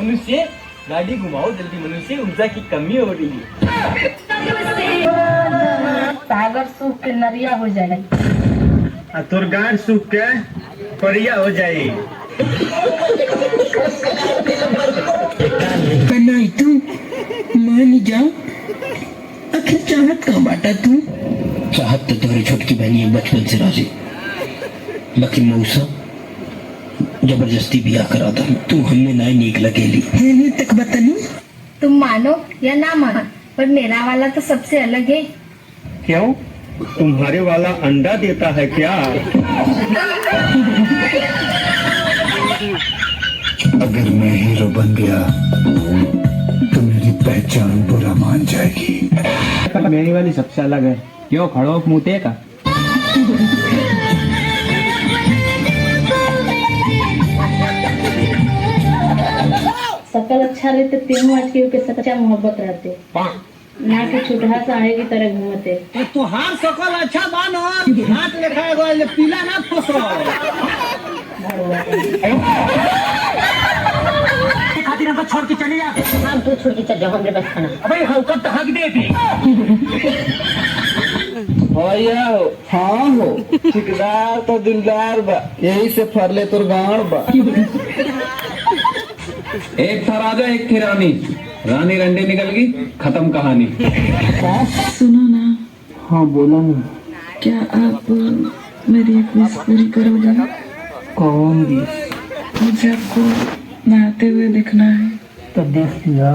मनुष्य गाड़ी घुमाओ जल्दी, मनुष्य ऊर्जा की कमी हो रही है। सागर सूख के नरिया हो जाए, तोर गाड़ सूख के परिया हो जाए। कन्हई तू मान जा, आखिर चाहत कहाँ बाटा तू? चाहत तो तुम्हारी छोटकी बहनी बचपन से राजी, लेकिन मौसा जबरदस्ती बिया करा था। तू हमने ना नीक लगेली है तक बतनी। तुम मानो या ना मानो, पर मेरा वाला तो सबसे अलग है। क्यों, तुम्हारे वाला अंडा देता है क्या? अगर मैं हीरो बन गया तो मेरी पहचान बुरा मान जाएगी। मेरी वाली सबसे अलग है। क्यों खड़ो मुँह का? सकल अच्छा रहते, तीनों अटके के सच्चा मोहब्बत रहते, ना कि छुटहा साढ़े की तरह घूमते। तो हार सकल अच्छा बानो, हाथ लेखा गो पीला ना फसो। खातिर हमको छोड़ के चले जा। हम तू छोड़ के चल जाओ, हमरे बस खाना। अबे हम कब तक दे दी? भैया हो, हाँ हो, ठेकेदार तो दिलदार बा, यही से फरले तोर गाँव बा। एक था राजा एक थी रानी, रानी रंडे निकल गई, खत्म कहानी। सुनो ना। हाँ बोलो ना। क्या आप मेरी एक विश पूरी करोगे? कौन विश? मुझे आपको नहाते हुए देखना है। तो देख लिया,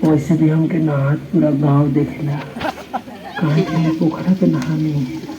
वैसे भी हमके नहात पूरा गांव देखेला, कहीं पोखरा पे नहा नहीं है।